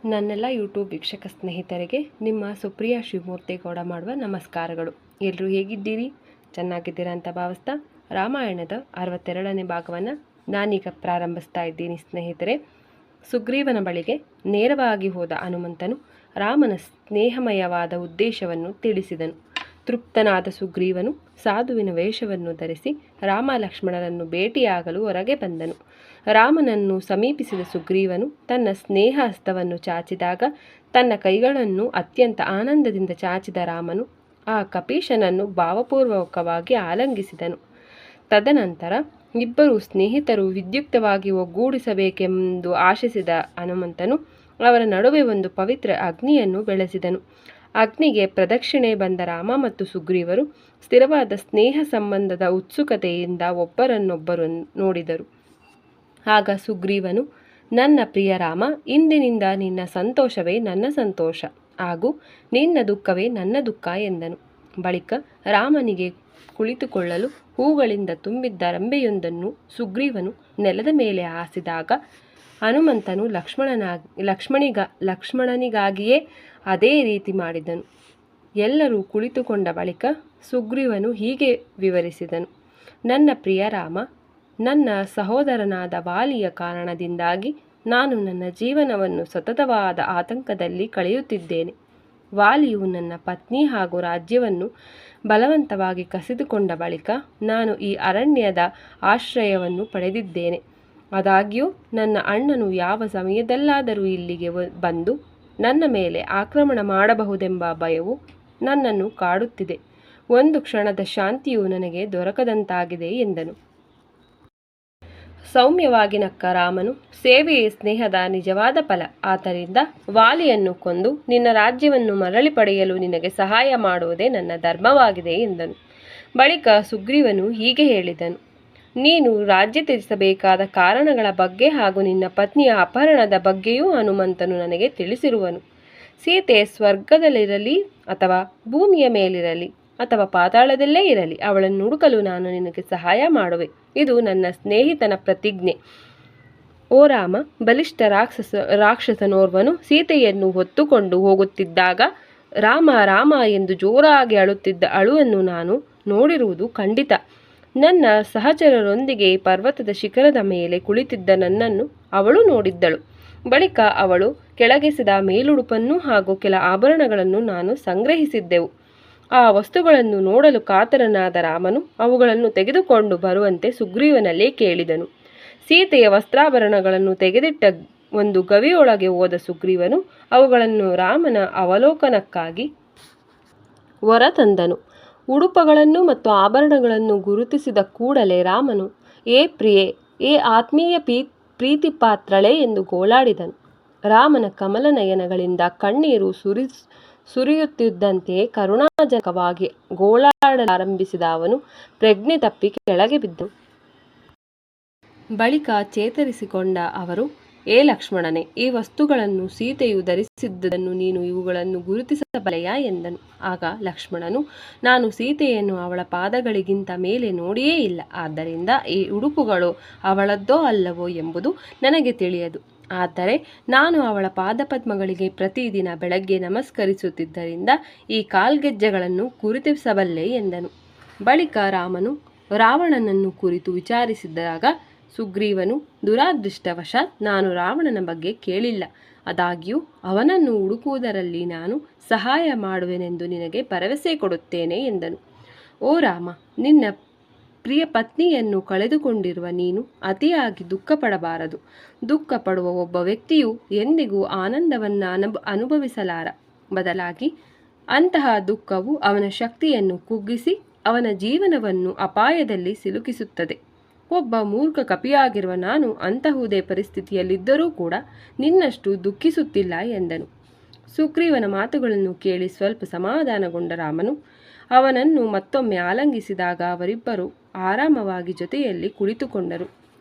ನನ್ನೆಲ್ಲ ಯೂಟ್ಯೂಬ್ ವೀಕ್ಷಕ ಸ್ನೇಹಿತರಿಗೆ ನಿಮ್ಮ ಸುಪ್ರಿಯಾ ಶಿವಮೂರ್ತಿಗೌಡ ಮಾಡುವ ನಮಸ್ಕಾರಗಳು. ಎಲ್ಲರೂ ಹೇಗಿದ್ದೀರಿ? ಚೆನ್ನಾಗಿದ್ದೀರಾ ಅಂತ ಭಾವಿಸ್ತಾ ರಾಮಾಯಣದ 62ನೇ ಭಾಗವನ್ನು ನಾನೀಗ ಪ್ರಾರಂಭಿಸ್ತಾ ಇದ್ದೀನಿ ಸ್ನೇಹಿತರೆ. ಸುಗ್ರೀವನ ಬಳಿಗೆ ನೇರವಾಗಿ ಹೋದ ಹನುಮಂತನು ರಾಮನ ಸ್ನೇಹಮಯವಾದ ಉದ್ದೇಶವನ್ನು ತಿಳಿಸಿದನು. ತೃಪ್ತನಾದ ಸುಗ್ರೀವನು ಸಾಧುವಿನ ವೇಷವನ್ನು ಧರಿಸಿ ರಾಮ ಲಕ್ಷ್ಮಣರನ್ನು ಭೇಟಿಯಾಗಲು ಹೊರಗೆ ಬಂದನು. ರಾಮನನ್ನು ಸಮೀಪಿಸಿದ ಸುಗ್ರೀವನು ತನ್ನ ಸ್ನೇಹ ಹಸ್ತವನ್ನು ಚಾಚಿದಾಗ ತನ್ನ ಕೈಗಳನ್ನು ಅತ್ಯಂತ ಆನಂದದಿಂದ ಚಾಚಿದ ರಾಮನು ಆ ಕಪೀಶನನ್ನು ಭಾವಪೂರ್ವಕವಾಗಿ ಆಲಂಗಿಸಿದನು. ತದನಂತರ ಇಬ್ಬರು ಸ್ನೇಹಿತರು ವಿದ್ಯುಕ್ತವಾಗಿ ಒಗ್ಗೂಡಿಸಬೇಕೆಂದು ಆಶಿಸಿದ ಹನುಮಂತನು ಅವರ ನಡುವೆ ಒಂದು ಪವಿತ್ರ ಅಗ್ನಿಯನ್ನು ಬೆಳೆಸಿದನು. ಅಗ್ನಿಗೆ ಪ್ರದಕ್ಷಿಣೆ ಬಂದ ರಾಮ ಮತ್ತು ಸುಗ್ರೀವರು ಸ್ಥಿರವಾದ ಸ್ನೇಹ ಸಂಬಂಧದ ಉತ್ಸುಕತೆಯಿಂದ ಒಬ್ಬರನ್ನೊಬ್ಬರು ನೋಡಿದರು. ಆಗ ಸುಗ್ರೀವನು, ನನ್ನ ಪ್ರಿಯ ರಾಮ, ಇಂದಿನಿಂದ ನಿನ್ನ ಸಂತೋಷವೇ ನನ್ನ ಸಂತೋಷ ಹಾಗೂ ನಿನ್ನ ದುಃಖವೇ ನನ್ನ ದುಃಖ ಎಂದನು. ಬಳಿಕ ರಾಮನಿಗೆ ಕುಳಿತುಕೊಳ್ಳಲು ಹೂಗಳಿಂದ ತುಂಬಿದ್ದ ರಂಬೆಯೊಂದನ್ನು ಸುಗ್ರೀವನು ನೆಲದ ಮೇಲೆ ಹಾಸಿದಾಗ ಹನುಮಂತನು ಲಕ್ಷ್ಮಣನಿಗಾಗಿಯೇ ಅದೇ ರೀತಿ ಮಾಡಿದನು. ಎಲ್ಲರೂ ಕುಳಿತುಕೊಂಡ ಬಳಿಕ ಸುಗ್ರೀವನು ಹೀಗೆ ವಿವರಿಸಿದನು. ನನ್ನ ಪ್ರಿಯ ರಾಮ, ನನ್ನ ಸಹೋದರನಾದ ವಾಲಿಯ ಕಾರಣದಿಂದಾಗಿ ನಾನು ನನ್ನ ಜೀವನವನ್ನು ಸತತವಾದ ಆತಂಕದಲ್ಲಿ ಕಳೆಯುತ್ತಿದ್ದೇನೆ. ವಾಲಿಯು ನನ್ನ ಪತ್ನಿ ಹಾಗೂ ರಾಜ್ಯವನ್ನು ಬಲವಂತವಾಗಿ ಕಸಿದುಕೊಂಡ ಬಳಿಕ ನಾನು ಈ ಅರಣ್ಯದ ಆಶ್ರಯವನ್ನು ಪಡೆದಿದ್ದೇನೆ. ಆದಾಗ್ಯೂ ನನ್ನ ಅಣ್ಣನು ಯಾವ ಸಮಯದಲ್ಲಾದರೂ ಇಲ್ಲಿಗೆ ಬಂದು ನನ್ನ ಮೇಲೆ ಆಕ್ರಮಣ ಮಾಡಬಹುದೆಂಬ ಭಯವು ನನ್ನನ್ನು ಕಾಡುತ್ತಿದೆ. ಒಂದು ಕ್ಷಣದ ಶಾಂತಿಯು ನನಗೆ ದೊರಕದಂತಾಗಿದೆ ಎಂದನು. ಸೌಮ್ಯವಾಗಿ ನಕ್ಕ ರಾಮನು, ಸೇವೆಯೇ ಸ್ನೇಹದ ನಿಜವಾದ ಫಲ. ಆದ್ದರಿಂದ ವಾಲಿಯನ್ನು ಕೊಂದು ನಿನ್ನ ರಾಜ್ಯವನ್ನು ಮರಳಿ ಪಡೆಯಲು ನಿನಗೆ ಸಹಾಯ ಮಾಡುವುದೇ ನನ್ನ ಧರ್ಮವಾಗಿದೆ ಎಂದನು. ಬಳಿಕ ಸುಗ್ರೀವನು ಹೀಗೆ ಹೇಳಿದನು. ನೀನು ರಾಜ್ಯ ತ್ಯಜಿಸಬೇಕಾದ ಕಾರಣಗಳ ಬಗ್ಗೆ ಹಾಗೂ ನಿನ್ನ ಪತ್ನಿಯ ಅಪಹರಣದ ಬಗ್ಗೆಯೂ ಹನುಮಂತನು ನನಗೆ ತಿಳಿಸಿರುವನು. ಸೀತೆ ಸ್ವರ್ಗದಲ್ಲಿರಲಿ ಅಥವಾ ಭೂಮಿಯ ಮೇಲಿರಲಿ ಅಥವಾ ಪಾತಾಳದಲ್ಲೇ ಇರಲಿ, ಅವಳನ್ನು ಹುಡುಕಲು ನಾನು ನಿನಗೆ ಸಹಾಯ ಮಾಡುವೆ. ಇದು ನನ್ನ ಸ್ನೇಹಿತನ ಪ್ರತಿಜ್ಞೆ. ಓ ರಾಮ, ಬಲಿಷ್ಠ ರಾಕ್ಷಸನೋರ್ವನು ಸೀತೆಯನ್ನು ಹೊತ್ತುಕೊಂಡು ಹೋಗುತ್ತಿದ್ದಾಗ ರಾಮ ರಾಮ ಎಂದು ಜೋರಾಗಿ ಅಳುತ್ತಿದ್ದ ಅಳುವನ್ನು ನಾನು ನೋಡಿರುವುದು ಖಂಡಿತ. ನನ್ನ ಸಹಚರರೊಂದಿಗೆ ಪರ್ವತದ ಶಿಖರದ ಮೇಲೆ ಕುಳಿತಿದ್ದ ನನ್ನನ್ನು ಅವಳು ನೋಡಿದ್ದಳು. ಬಳಿಕ ಅವಳು ಕೆಳಗೆಸೆದ ಮೇಲುಡುಪನ್ನು ಹಾಗೂ ಕೆಲ ಆಭರಣಗಳನ್ನು ನಾನು ಸಂಗ್ರಹಿಸಿದ್ದೆವು. ಆ ವಸ್ತುಗಳನ್ನು ನೋಡಲು ಕಾತರನಾದ ರಾಮನು ಅವುಗಳನ್ನು ತೆಗೆದುಕೊಂಡು ಬರುವಂತೆ ಸುಗ್ರೀವನಲ್ಲಿ ಕೇಳಿದನು. ಸೀತೆಯ ವಸ್ತ್ರಾಭರಣಗಳನ್ನು ತೆಗೆದಿಟ್ಟ ಒಂದು ಗವಿಯೊಳಗೆ ಹೋದ ಸುಗ್ರೀವನು ಅವುಗಳನ್ನು ರಾಮನ ಅವಲೋಕನಕ್ಕಾಗಿ ಹೊರತಂದನು. ಉಡುಪುಗಳನ್ನು ಮತ್ತು ಆಭರಣಗಳನ್ನು ಗುರುತಿಸಿದ ಕೂಡಲೇ ರಾಮನು, ಏ ಪ್ರಿಯೆ, ಏ ಆತ್ಮೀಯ ಪ್ರೀತಿಪಾತ್ರಳೆ ಎಂದು ಗೋಳಾಡಿದನು. ರಾಮನ ಕಮಲನಯನಗಳಿಂದ ಕಣ್ಣೀರು ಸುರಿಯುತ್ತಿದ್ದಂತೆಯೇ ಕರುಣಾಜನಕವಾಗಿ ಗೋಳಾಡಲಾರಂಭಿಸಿದ ಅವನು ಪ್ರಜ್ಞೆ ತಪ್ಪಿ ಕೆಳಗೆ ಬಿದ್ದನು. ಬಳಿಕ ಚೇತರಿಸಿಕೊಂಡ ಅವರು, ಏ ಲಕ್ಷ್ಮಣನೇ, ಈ ವಸ್ತುಗಳನ್ನು ಸೀತೆಯು ಧರಿಸಿದ್ದುದನ್ನು ನೀನು ಇವುಗಳನ್ನು ಗುರುತಿಸಬಲ್ಲೆಯಾ ಎಂದನು. ಆಗ ಲಕ್ಷ್ಮಣನು, ನಾನು ಸೀತೆಯನ್ನು ಅವಳ ಪಾದಗಳಿಗಿಂತ ಮೇಲೆ ನೋಡಿಯೇ ಇಲ್ಲ. ಆದ್ದರಿಂದ ಈ ಉಡುಪುಗಳು ಅವಳದ್ದೋ ಅಲ್ಲವೋ ಎಂಬುದು ನನಗೆ ತಿಳಿಯದು. ಆದರೆ ನಾನು ಅವಳ ಪಾದಪದ್ಮಗಳಿಗೆ ಪ್ರತಿದಿನ ಬೆಳಗ್ಗೆ ನಮಸ್ಕರಿಸುತ್ತಿದ್ದರಿಂದ ಈ ಕಾಲ್ಗೆಜ್ಜೆಗಳನ್ನು ಗುರುತಿಸಬಲ್ಲೆ ಎಂದನು. ಬಳಿಕ ರಾಮನು ರಾವಣನನ್ನು ಕುರಿತು ವಿಚಾರಿಸಿದಾಗ ಸುಗ್ರೀವನು, ದುರಾದೃಷ್ಟವಶಾತ್ ನಾನು ರಾವಣನ ಬಗ್ಗೆ ಕೇಳಿಲ್ಲ. ಆದಾಗ್ಯೂ ಅವನನ್ನು ಹುಡುಕುವುದರಲ್ಲಿ ನಾನು ಸಹಾಯ ಮಾಡುವೆನೆಂದು ನಿನಗೆ ಭರವಸೆ ಕೊಡುತ್ತೇನೆ ಎಂದನು. ಓ ರಾಮ, ನಿನ್ನ ಪ್ರಿಯ ಪತ್ನಿಯನ್ನು ಕಳೆದುಕೊಂಡಿರುವ ನೀನು ಅತಿಯಾಗಿ ದುಃಖ ಪಡಬಾರದು. ದುಃಖ ಪಡುವ ಒಬ್ಬ ವ್ಯಕ್ತಿಯು ಎಂದಿಗೂ ಆನಂದವನ್ನು ಅನುಭವಿಸಲಾರ. ಬದಲಾಗಿ ಅಂತಹ ದುಃಖವು ಅವನ ಶಕ್ತಿಯನ್ನು ಕುಗ್ಗಿಸಿ ಅವನ ಜೀವನವನ್ನು ಅಪಾಯದಲ್ಲಿ ಸಿಲುಕಿಸುತ್ತದೆ. ಒಬ್ಬ ಮೂರ್ಖ ಕಪಿಯಾಗಿರುವ ನಾನು ಅಂತಹುದೇ ಪರಿಸ್ಥಿತಿಯಲ್ಲಿದ್ದರೂ ಕೂಡ ನಿನ್ನಷ್ಟು ದುಃಖಿಸುತ್ತಿಲ್ಲ ಎಂದನು. ಸುಗ್ರೀವನ ಮಾತುಗಳನ್ನು ಕೇಳಿ ಸ್ವಲ್ಪ ಸಮಾಧಾನಗೊಂಡ ರಾಮನು ಅವನನ್ನು ಮತ್ತೊಮ್ಮೆ ಆಲಂಗಿಸಿದಾಗ ಅವರಿಬ್ಬರು ಆರಾಮವಾಗಿ ಜೊತೆಯಲ್ಲಿ ಕುಳಿತುಕೊಂಡರು.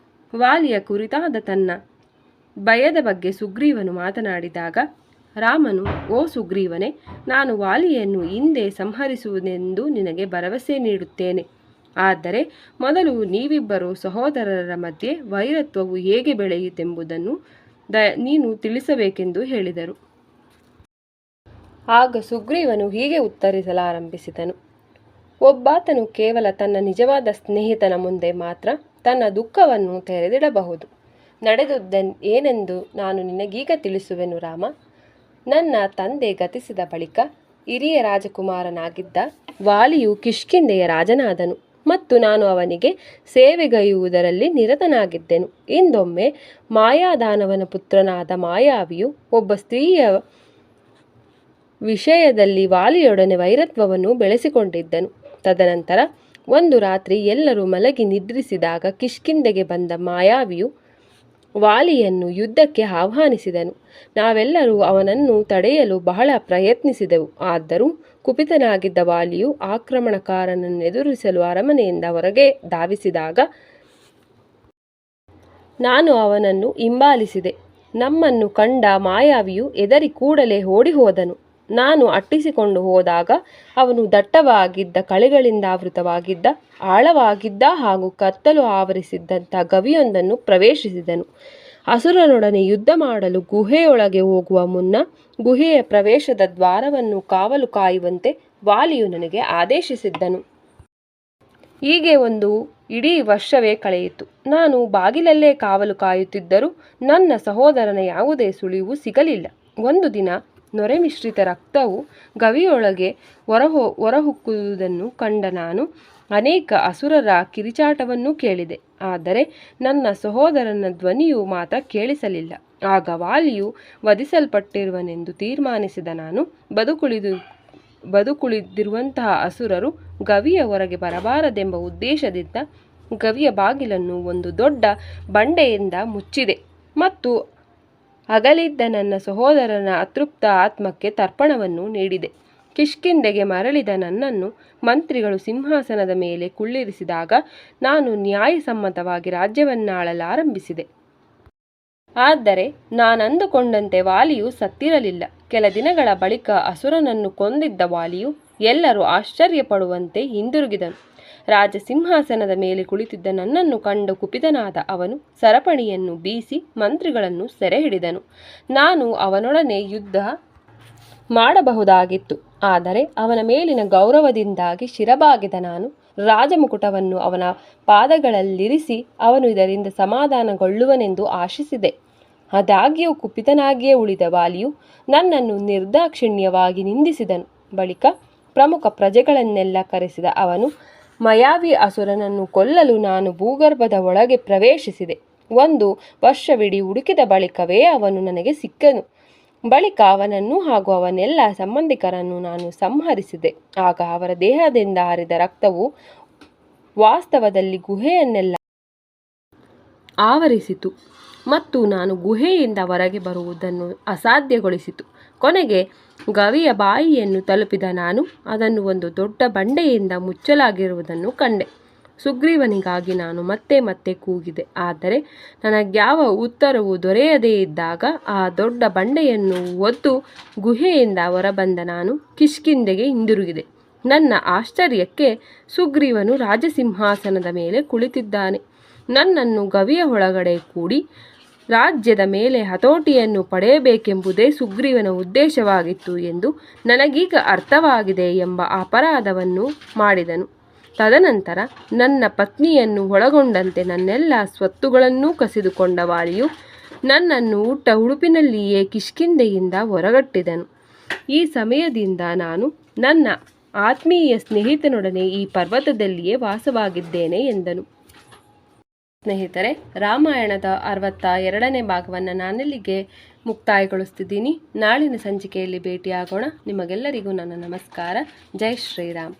ವಾಲಿಯ ಕುರಿತಾದ ತನ್ನ ಭಯದ ಬಗ್ಗೆ ಸುಗ್ರೀವನು ಮಾತನಾಡಿದಾಗ ರಾಮನು, ಓ ಸುಗ್ರೀವನೇ, ನಾನು ವಾಲಿಯನ್ನು ಹಿಂದೆ ಸಂಹರಿಸುವುದೆಂದು ನಿನಗೆ ಭರವಸೆ ನೀಡುತ್ತೇನೆ. ಆದರೆ ಮೊದಲು ನೀವಿಬ್ಬರು ಸಹೋದರರ ಮಧ್ಯೆ ವೈರತ್ವವು ಹೇಗೆ ಬೆಳೆಯಿತೆಂಬುದನ್ನು ನೀನು ತಿಳಿಸಬೇಕೆಂದು ಹೇಳಿದರು. ಆಗ ಸುಗ್ರೀವನು ಹೀಗೆ ಉತ್ತರಿಸಲಾರಂಭಿಸಿದನು. ಒಬ್ಬಾತನು ಕೇವಲ ತನ್ನ ನಿಜವಾದ ಸ್ನೇಹಿತನ ಮುಂದೆ ಮಾತ್ರ ತನ್ನ ದುಃಖವನ್ನು ತೆರೆದಿಡಬಹುದು. ನಡೆದುದೇನೆಂದು ನಾನು ನಿನಗೀಗ ತಿಳಿಸುವೆನು ರಾಮ. ನನ್ನ ತಂದೆ ಗತಿಸಿದ ಬಳಿಕ ಹಿರಿಯ ರಾಜಕುಮಾರನಾಗಿದ್ದ ವಾಲಿಯು ಕಿಷ್ಕಿಂಧೆಯ ರಾಜನಾದನು ಮತ್ತು ನಾನು ಅವನಿಗೆ ಸೇವೆಗೈಯುವುದರಲ್ಲಿ ನಿರತನಾಗಿದ್ದೆನು. ಇಂದೊಮ್ಮೆ ಮಾಯಾದಾನವನ ಪುತ್ರನಾದ ಮಾಯಾವಿಯು ಒಬ್ಬ ಸ್ತ್ರೀಯ ವಿಷಯದಲ್ಲಿ ವಾಲಿಯೊಡನೆ ವೈರತ್ವವನ್ನು ಬೆಳೆಸಿಕೊಂಡಿದ್ದನು. ತದನಂತರ ಒಂದು ರಾತ್ರಿ ಎಲ್ಲರೂ ಮಲಗಿ ನಿದ್ರಿಸಿದಾಗ ಕಿಷ್ಕಿಂಧೆಗೆ ಬಂದ ಮಾಯಾವಿಯು ವಾಲಿಯನ್ನು ಯುದ್ಧಕ್ಕೆ ಆಹ್ವಾನಿಸಿದನು. ನಾವೆಲ್ಲರೂ ಅವನನ್ನು ತಡೆಯಲು ಬಹಳ ಪ್ರಯತ್ನಿಸಿದೆವು. ಆದರೂ ಕುಪಿತನಾಗಿದ್ದ ವಾಲಿಯು ಆಕ್ರಮಣಕಾರನನ್ನು ಎದುರಿಸಲು ಅರಮನೆಯಿಂದ ಹೊರಗೆ ಧಾವಿಸಿದಾಗ ನಾನು ಅವನನ್ನು ಹಿಂಬಾಲಿಸಿದೆ. ನಮ್ಮನ್ನು ಕಂಡ ಮಾಯಾವಿಯು ಹೆದರಿ ಕೂಡಲೇ ಓಡಿ ಹೋದನು. ನಾನು ಅಟ್ಟಿಸಿಕೊಂಡು ಹೋದಾಗ ಅವನು ದಟ್ಟವಾಗಿದ್ದ ಕಳೆಗಳಿಂದ ಆವೃತವಾಗಿದ್ದ ಆಳವಾಗಿದ್ದ ಹಾಗೂ ಕತ್ತಲು ಆವರಿಸಿದ್ದಂಥ ಗವಿಯೊಂದನ್ನು ಪ್ರವೇಶಿಸಿದನು. ಅಸುರನೊಡನೆ ಯುದ್ಧ ಮಾಡಲು ಗುಹೆಯೊಳಗೆ ಹೋಗುವ ಮುನ್ನ ಗುಹೆಯ ಪ್ರವೇಶದ ದ್ವಾರವನ್ನು ಕಾವಲು ಕಾಯುವಂತೆ ವಾಲಿಯು ನನಗೆ ಆದೇಶಿಸಿದ್ದನು. ಹೀಗೆ ಒಂದು ಇಡೀ ವರ್ಷವೇ ಕಳೆಯಿತು. ನಾನು ಬಾಗಿಲಲ್ಲೇ ಕಾವಲು ಕಾಯುತ್ತಿದ್ದರೂ ನನ್ನ ಸಹೋದರನ ಯಾವುದೇ ಸುಳಿವು ಸಿಗಲಿಲ್ಲ. ಒಂದು ದಿನ ನೊರೆ ಮಿಶ್ರಿತ ರಕ್ತವು ಗವಿಯೊಳಗೆ ಹೊರಹೊಕ್ಕುವುದನ್ನು ಕಂಡ ನಾನು ಅನೇಕ ಅಸುರರ ಕಿರಿಚಾಟವನ್ನು ಕೇಳಿದೆ. ಆದರೆ ನನ್ನ ಸಹೋದರನ ಧ್ವನಿಯು ಮಾತ್ರ ಕೇಳಿಸಲಿಲ್ಲ. ಆಗ ವಾಲಿಯು ವಧಿಸಲ್ಪಟ್ಟಿರುವನೆಂದು ತೀರ್ಮಾನಿಸಿದ ನಾನು ಬದುಕುಳಿದಿರುವಂತಹ ಅಸುರರು ಗವಿಯ ಹೊರಗೆ ಬರಬಾರದೆಂಬ ಉದ್ದೇಶದಿಂದ ಗವಿಯ ಬಾಗಿಲನ್ನು ಒಂದು ದೊಡ್ಡ ಬಂಡೆಯಿಂದ ಮುಚ್ಚಿದೆ ಮತ್ತು ಅಗಲಿದ್ದ ನನ್ನ ಸಹೋದರನ ಅತೃಪ್ತ ಆತ್ಮಕ್ಕೆ ತರ್ಪಣವನ್ನು ನೀಡಿದೆ. ಕಿಷ್ಕಿಂಧೆಗೆ ಮರಳಿದ ನನ್ನನ್ನು ಮಂತ್ರಿಗಳು ಸಿಂಹಾಸನದ ಮೇಲೆ ಕುಳ್ಳಿರಿಸಿದಾಗ ನಾನು ನ್ಯಾಯಸಮ್ಮತವಾಗಿ ರಾಜ್ಯವನ್ನಾಳಲಾರಂಭಿಸಿದೆ. ಆದರೆ ನಾನಂದುಕೊಂಡಂತೆ ವಾಲಿಯು ಸತ್ತಿರಲಿಲ್ಲ. ಕೆಲ ದಿನಗಳ ಬಳಿಕ ಅಸುರನನ್ನು ಕೊಂದಿದ್ದ ವಾಲಿಯು ಎಲ್ಲರೂ ಆಶ್ಚರ್ಯಪಡುವಂತೆ ಹಿಂದಿರುಗಿದನು. ರಾಜ ಸಿಂಹಾಸನದ ಮೇಲೆ ಕುಳಿತಿದ್ದ ನನ್ನನ್ನು ಕಂಡು ಕುಪಿತನಾದ ಅವನು ಸರಪಣಿಯನ್ನು ಬೀಸಿ ಮಂತ್ರಿಗಳನ್ನು ಸೆರೆ ಹಿಡಿದನು. ನಾನು ಅವನೊಡನೆ ಯುದ್ಧ ಮಾಡಬಹುದಾಗಿತ್ತು. ಆದರೆ ಅವನ ಮೇಲಿನ ಗೌರವದಿಂದಾಗಿ ಶಿರಬಾಗಿದ ನಾನು ರಾಜಮುಕುಟವನ್ನು ಅವನ ಪಾದಗಳಲ್ಲಿರಿಸಿ ಅವನು ಇದರಿಂದ ಸಮಾಧಾನಗೊಳ್ಳುವನೆಂದು ಆಶಿಸಿದೆ. ಆದಾಗ್ಯೂ ಕುಪಿತನಾಗಿಯೇ ಉಳಿದ ವಾಲಿಯು ನನ್ನನ್ನು ನಿರ್ದಾಕ್ಷಿಣ್ಯವಾಗಿ ನಿಂದಿಸಿದನು. ಬಳಿಕ ಪ್ರಮುಖ ಪ್ರಜೆಗಳನ್ನೆಲ್ಲ ಕರೆಸಿದ ಅವನು ಮಾಯಾವಿ ಅಸುರನನ್ನು ಕೊಲ್ಲಲು ನಾನು ಭೂಗರ್ಭದ ಒಳಗೆ ಪ್ರವೇಶಿಸಿದೆ. ಒಂದು ವರ್ಷವಿಡೀ ಹುಡುಕಿದ ಬಳಿಕವೇ ಅವನು ನನಗೆ ಸಿಕ್ಕನು. ಬಳಿಕ ಅವನನ್ನು ಹಾಗೂ ಅವನೆಲ್ಲ ಸಂಬಂಧಿಕರನ್ನು ನಾನು ಸಂಹರಿಸಿದೆ. ಆಗ ಅವರ ದೇಹದಿಂದ ಹರಿದ ರಕ್ತವು ವಾಸ್ತವದಲ್ಲಿ ಗುಹೆಯನ್ನೆಲ್ಲ ಆವರಿಸಿತು ಮತ್ತು ನಾನು ಗುಹೆಯಿಂದ ಹೊರಗೆ ಬರುವುದನ್ನು ಅಸಾಧ್ಯಗೊಳಿಸಿತು. ಕೊನೆಗೆ ಗವಿಯ ಬಾಯಿಯನ್ನು ತಲುಪಿದ ನಾನು ಅದನ್ನು ಒಂದು ದೊಡ್ಡ ಬಂಡೆಯಿಂದ ಮುಚ್ಚಲಾಗಿರುವುದನ್ನು ಕಂಡೆ. ಸುಗ್ರೀವನಿಗಾಗಿ ನಾನು ಮತ್ತೆ ಮತ್ತೆ ಕೂಗಿದೆ. ಆದರೆ ನನಗ್ಯಾವ ಉತ್ತರವೂ ದೊರೆಯದೇ ಇದ್ದಾಗ ಆ ದೊಡ್ಡ ಬಂಡೆಯನ್ನು ಒದ್ದು ಗುಹೆಯಿಂದ ಹೊರಬಂದ ನಾನು ಕಿಷ್ಕಿಂಧೆಗೆ ಹಿಂದಿರುಗಿದೆ. ನನ್ನ ಆಶ್ಚರ್ಯಕ್ಕೆ ಸುಗ್ರೀವನು ರಾಜಸಿಂಹಾಸನದ ಮೇಲೆ ಕುಳಿತಿದ್ದಾನೆ. ನನ್ನನ್ನು ಗವಿಯ ಒಳಗಡೆ ಕೂಡಿ ರಾಜ್ಯದ ಮೇಲೆ ಹತೋಟಿಯನ್ನು ಪಡೆಯಬೇಕೆಂಬುದೇ ಸುಗ್ರೀವನ ಉದ್ದೇಶವಾಗಿತ್ತು ಎಂದು ನನಗೀಗ ಅರ್ಥವಾಗಿದೆ ಎಂಬ ಅಪರಾಧವನ್ನು ಮಾಡಿದನು. ತದನಂತರ ನನ್ನ ಪತ್ನಿಯನ್ನು ಒಳಗೊಂಡಂತೆ ನನ್ನೆಲ್ಲ ಸ್ವತ್ತುಗಳನ್ನೂ ಕಸಿದುಕೊಂಡ ವಾಲಿಯು ನನ್ನನ್ನು ಉಟ್ಟ ಉಡುಪಿನಲ್ಲಿಯೇ ಕಿಷ್ಕಿಂಧೆಯಿಂದ ಹೊರಗಟ್ಟಿದನು. ಈ ಸಮಯದಿಂದ ನಾನು ನನ್ನ ಆತ್ಮೀಯ ಸ್ನೇಹಿತನೊಡನೆ ಈ ಪರ್ವತದಲ್ಲಿಯೇ ವಾಸವಾಗಿದ್ದೇನೆ ಎಂದನು. ಸ್ನೇಹಿತರೆ, ರಾಮಾಯಣದ 62ನೇ ಭಾಗವನ್ನು ನಾನಿಲ್ಲಿಗೆ ಮುಕ್ತಾಯಗೊಳಿಸ್ತಿದ್ದೀನಿ. ನಾಳಿನ ಸಂಚಿಕೆಯಲ್ಲಿ ಭೇಟಿಯಾಗೋಣ. ನಿಮಗೆಲ್ಲರಿಗೂ ನನ್ನ ನಮಸ್ಕಾರ. ಜೈ ಶ್ರೀರಾಮ್.